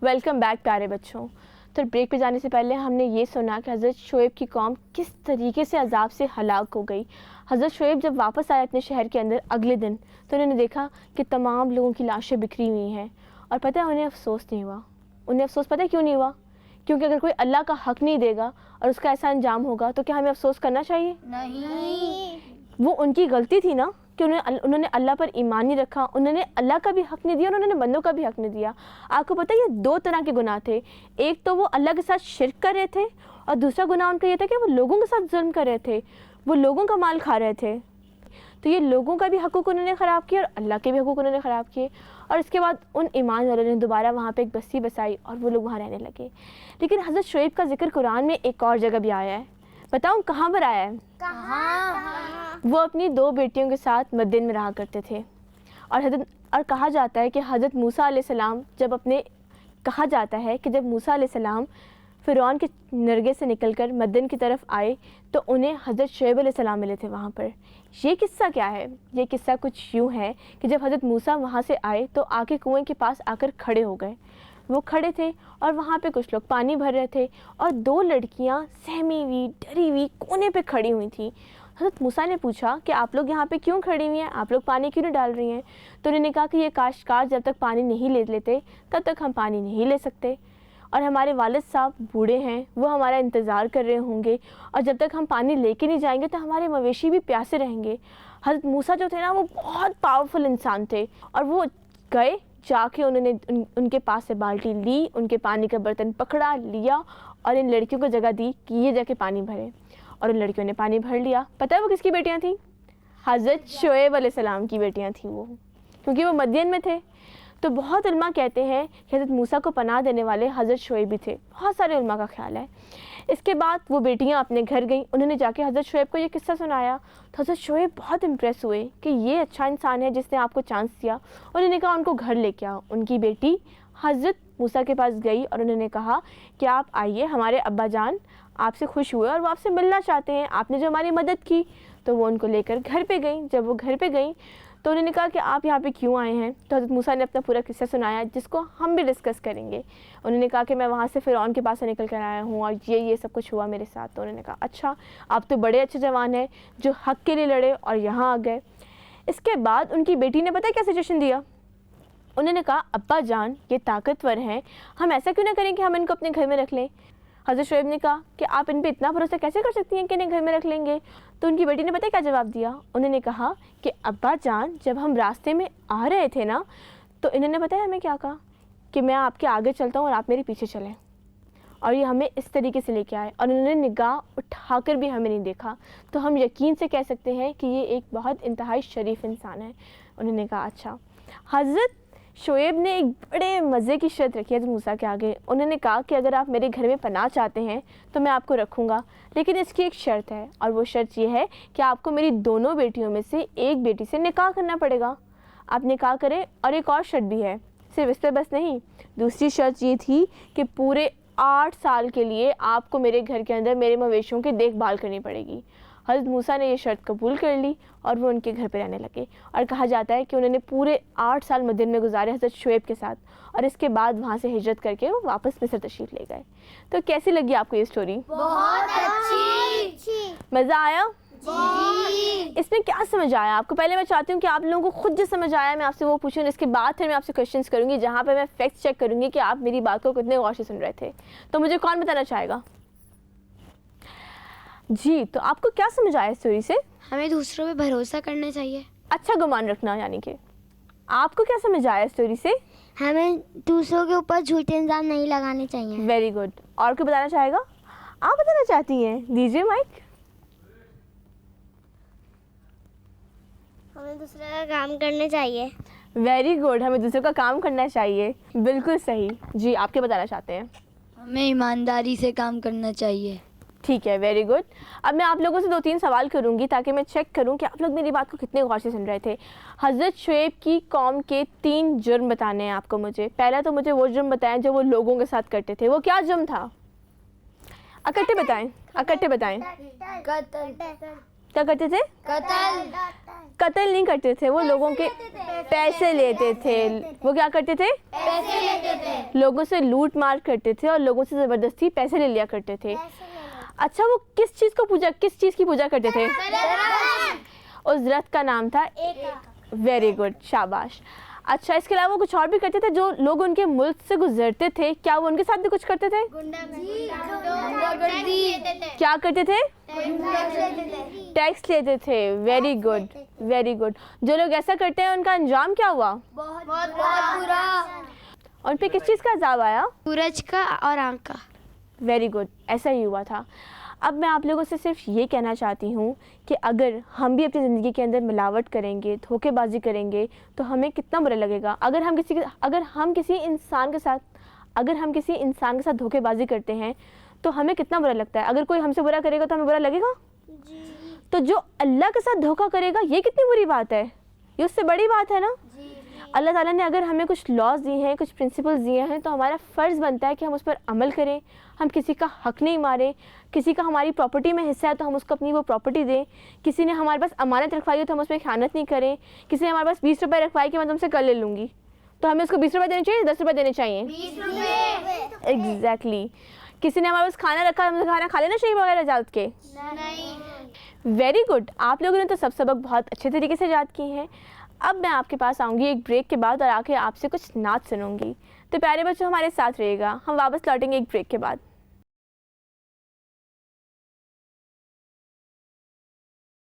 Welcome back پیارے بچوں. تو بریک پہ جانے سے پہلے ہم نے یہ سنا کہ حضرت شعیب کی قوم کس طریقے سے عذاب سے ہلاک ہو گئی. حضرت شعیب جب واپس آئے اپنے شہر کے اندر اگلے دن تو انہوں نے دیکھا کہ تمام لوگوں کی لاشیں بکھری ہوئی ہیں, اور پتہ ہے انہیں افسوس نہیں ہوا. انہیں افسوس پتہ ہے کیوں نہیں ہوا؟ کیونکہ اگر کوئی اللہ کا حق نہیں دے گا اور اس کا ایسا انجام ہوگا تو کیا ہمیں افسوس کرنا چاہیے؟ نہیں. وہ ان کی غلطی تھی نا کہ انہوں نے اللہ پر ایمان نہیں رکھا, انہوں نے اللہ کا بھی حق نہیں دیا اور انہوں نے بندوں کا بھی حق نہیں دیا. آپ کو پتہ ہے یہ دو طرح کے گناہ تھے. ایک تو وہ اللہ کے ساتھ شرک کر رہے تھے, اور دوسرا گناہ ان کا یہ تھا کہ وہ لوگوں کے ساتھ ظلم کر رہے تھے, وہ لوگوں کا مال کھا رہے تھے. تو یہ لوگوں کا بھی حقوق انہوں نے خراب کیا اور اللہ کے بھی حقوق انہوں نے خراب کیے. اور اس کے بعد ان ایمان والوں نے دوبارہ وہاں پہ ایک بستی بسائی اور وہ لوگ وہاں رہنے لگے. لیکن حضرت شعیب کا ذکر قرآن میں ایک اور جگہ بھی آیا ہے. بتاؤں کہاں پر آیا ہے؟ کہاں؟ وہ اپنی دو بیٹیوں کے ساتھ مدین میں رہا کرتے تھے. اور کہا جاتا ہے کہ حضرت موسیٰ علیہ السلام جب موسیٰ علیہ السلام فرعون کے نرگے سے نکل کر مدین کی طرف آئے تو انہیں حضرت شعیب علیہ السلام ملے تھے وہاں پر. یہ قصہ کیا ہے؟ یہ قصہ کچھ یوں ہے کہ جب حضرت موسیٰ وہاں سے آئے تو آ کے کنویں کے پاس آ کر کھڑے ہو گئے. وہ کھڑے تھے اور وہاں پہ کچھ لوگ پانی بھر رہے تھے, اور دو لڑکیاں سہمی ہوئی ڈری ہوئی کونے پہ کھڑی ہوئی تھیں. حضرت موسیٰ نے پوچھا کہ آپ لوگ یہاں پہ کیوں کھڑی ہوئی ہیں, آپ لوگ پانی کیوں نہیں ڈال رہی ہیں؟ تو انہوں نے کہا کہ یہ کاشتکار جب تک پانی نہیں لے لیتے تب تک ہم پانی نہیں لے سکتے, اور ہمارے والد صاحب بوڑھے ہیں, وہ ہمارا انتظار کر رہے ہوں گے, اور جب تک ہم پانی لے کے نہیں جائیں گے تو ہمارے مویشی بھی پیاسے رہیں گے. حضرت موسیٰ جو تھے نا وہ بہت پاورفل انسان تھے, اور وہ گئے, جا کے انہوں نے ان کے پاس سے بالٹی لی, ان کے پانی کا برتن پکڑا لیا اور ان لڑکیوں کو جگہ دی کہ یہ جا کے پانی بھرے, اور ان لڑکیوں نے پانی بھر لیا. پتہ ہے وہ کس کی بیٹیاں تھیں؟ حضرت شعیب علیہ السلام کی بیٹیاں تھیں وہ, کیونکہ وہ مدین میں تھے. تو بہت علماء کہتے ہیں کہ حضرت موسیٰ کو پناہ دینے والے حضرت شعیب بھی تھے, بہت سارے علماء کا خیال ہے. اس کے بعد وہ بیٹیاں اپنے گھر گئیں, انہوں نے جا کے حضرت شعیب کو یہ قصہ سنایا تو حضرت شعیب بہت امپریس ہوئے کہ یہ اچھا انسان ہے جس نے آپ کو چانس دیا. انہوں نے کہا ان کو گھر لے کے آؤ. ان کی بیٹی حضرت موسیٰ کے پاس گئی اور انہوں نے کہا کہ آپ آئیے, ہمارے ابا جان آپ سے خوش ہوئے اور وہ آپ سے ملنا چاہتے ہیں, آپ نے جو ہماری مدد کی. تو وہ ان کو لے کر گھر پہ گئیں. جب وہ گھر پہ گئیں تو انہوں نے کہا کہ آپ یہاں پہ کیوں آئے ہیں؟ تو حضرت موسیٰ نے اپنا پورا قصہ سنایا جس کو ہم بھی ڈسکس کریں گے. انہوں نے کہا کہ میں وہاں سے فرعون کے پاس سے نکل کر آیا ہوں اور یہ سب کچھ ہوا میرے ساتھ. تو انہوں نے کہا اچھا آپ تو بڑے اچھے جوان ہیں جو حق کے لیے لڑے اور یہاں آ گئے. اس کے بعد ان کی بیٹی نے پتہ ہے کیا سجیشن دیا؟ انہوں نے کہا ابا جان یہ طاقتور ہیں, ہم ایسا کیوں نہ کریں کہ ہم ان کو اپنے گھر میں رکھ لیں. حضرت شعیب نے کہا کہ آپ ان پہ اتنا بھروسہ کیسے کر سکتی ہیں کہ انہیں گھر میں رکھ لیں گے؟ تو ان کی بیٹی نے پتہ کیا جواب دیا؟ انہوں نے کہا کہ ابا جان جب ہم راستے میں آ رہے تھے نا تو انہوں نے پتہ ہے ہمیں کیا کہا کہ میں آپ کے آگے چلتا ہوں اور آپ میرے پیچھے چلیں, اور یہ ہمیں اس طریقے سے لے کے آئے اور انہوں نے نگاہ اٹھا کر بھی ہمیں نہیں دیکھا. تو ہم یقین سے کہہ سکتے ہیں کہ یہ ایک بہت انتہائی شریف انسان ہے. انہوں نے کہا اچھا. حضرت شعیب نے ایک بڑے مزے کی شرط رکھی حضرت موسیٰ کے آگے. انہوں نے کہا کہ اگر آپ میرے گھر میں پناہ چاہتے ہیں تو میں آپ کو رکھوں گا, لیکن اس کی ایک شرط ہے, اور وہ شرط یہ ہے کہ آپ کو میری دونوں بیٹیوں میں سے ایک بیٹی سے نکاح کرنا پڑے گا. آپ نکاح کریں. اور ایک اور شرط بھی ہے, صرف اس پہ بس نہیں, دوسری شرط یہ تھی کہ پورے 8 سال کے لیے آپ کو میرے گھر کے اندر میرے مویشیوں کی دیکھ بھال کرنی پڑے گی. حضرت موسیٰ نے یہ شرط قبول کر لی اور وہ ان کے گھر پہ رہنے لگے. اور کہا جاتا ہے کہ انہوں نے پورے 8 سال مدین میں گزارے حضرت شعیب کے ساتھ, اور اس کے بعد وہاں سے ہجرت کر کے وہ واپس مصر تشریف لے گئے. تو کیسی لگی آپ کو یہ اسٹوری؟ بہت اچھی. مزہ آیا؟ جی. اس میں کیا سمجھ آیا آپ کو؟ پہلے میں چاہتی ہوں کہ آپ لوگوں کو خود جو سمجھ آیا میں آپ سے وہ پوچھوں, اس کے بعد پھر میں آپ سے کویشچنس کروں گی جہاں پہ میں فیکٹس چیک کروں گی کہ آپ میری بات کو کتنے غور سے سن رہے تھے. تو مجھے کون بتانا چاہے گا؟ جی, تو آپ کو کیا سمجھ آیا اسٹوری سے؟ ہمیں دوسروں پہ بھروسہ کرنا چاہیے, اچھا گمان رکھنا. یعنی کہ آپ کو کیا سمجھ آیا اسٹوری سے؟ ہمیں دوسروں کے اوپر جھوٹے الزام نہیں لگانے چاہیے. Very good. اور کوئی بتانا چاہے گا؟ آپ بتانا چاہتی ہیں, دیجیے مائک. ہمیں دوسرے کا کام کرنا چاہیے. ویری گڈ, ہمیں دوسروں کا کام کرنا چاہیے. بالکل صحیح. جی, آپ کیا بتانا چاہتے ہیں؟ ہمیں ایمانداری سے کام کرنا چاہیے. ٹھیک ہے, ویری گڈ. اب میں آپ لوگوں سے 2-3 سوال کروں گی تاکہ میں چیک کروں کہ آپ لوگ میری بات کو کتنے غور سے سن رہے تھے. حضرت شعیب کی قوم کے 3 جرم بتانے ہیں آپ کو مجھے. پہلا تو مجھے وہ جرم بتائیں جو وہ لوگوں کے ساتھ کرتے تھے. وہ کیا جرم تھا؟ اکٹھے بتائیں, اکٹھے بتائیں. قتل. کیا کرتے تھے؟ قتل. قتل نہیں کرتے تھے, وہ لوگوں کے پیسے لیتے تھے. وہ کیا کرتے تھے؟ پیسے لیتے تھے. لوگوں سے لوٹ مار کرتے تھے اور لوگوں سے زبردستی پیسے لے لیا کرتے تھے. اچھا, وہ کس چیز کی پوجا کرتے تھے؟ اس درخت کا نام تھا ویری گڈ, شاباش. اچھا, اس کے علاوہ وہ کچھ اور بھی کرتے تھے؟ جو لوگ ان کے ملک سے گزرتے تھے, کیا وہ ان کے ساتھ بھی کچھ کرتے تھے؟ کیا کرتے تھے؟ ٹیکس لیتے تھے. Very good, very good. جو لوگ ایسا کرتے ہیں ان کا انجام کیا ہوا؟ بہت برا. اور پھر کس چیز کا عذاب آیا؟ سورج کا اور آنکھ کا. ویری گڈ, ایسا ہی ہوا تھا. اب میں آپ لوگوں سے صرف یہ کہنا چاہتی ہوں کہ اگر ہم بھی اپنی زندگی کے اندر ملاوٹ کریں گے, دھوکے بازی کریں گے, تو ہمیں کتنا برا لگے گا. اگر ہم کسی انسان کے ساتھ دھوکے بازی کرتے ہیں تو ہمیں کتنا برا لگتا ہے. اگر کوئی ہم سے برا کرے گا تو ہمیں برا لگے گا. تو جو اللہ کے ساتھ دھوکا کرے گا, یہ کتنی بری بات ہے, یہ اس سے بڑی بات ہے نا. اللہ تعالیٰ نے اگر ہمیں کچھ لاز دیے ہیں, کچھ پرنسپلز دیے ہیں, تو ہمارا فرض بنتا ہے کہ ہم اس پر عمل کریں. ہم کسی کا حق نہیں ماریں. کسی کا ہماری پراپرٹی میں حصہ ہے تو ہم اس کو اپنی وہ پراپرٹی دیں. کسی نے ہمارے پاس امانت رکھوائی ہے تو ہم اس پہ خیانت نہیں کریں. کسی نے ہمارے پاس 20 روپے رکھوائی کہ میں تم سے کل لے لوں گی, تو ہمیں اس کو 20 روپے دینے چاہیے, 10 روپے دینے چاہیے. 20 روپے. ایگزیکٹلی. کسی نے ہمارے پاس کھانا رکھا, ہم سے کھانا کھا لینا چاہیے بغیر اجازت کے. نہیں. ویری گڈ, آپ لوگوں نے تو سب سبق بہت اچھے طریقے سے یاد کی ہیں. اب میں آپ کے پاس آؤں گی ایک بریک کے بعد اور آ کے آپ سے کچھ نعت سنوں گی. تو پیارے بچوں ہمارے ساتھ رہے گا, ہم واپس لوٹیں گے ایک بریک کے بعد.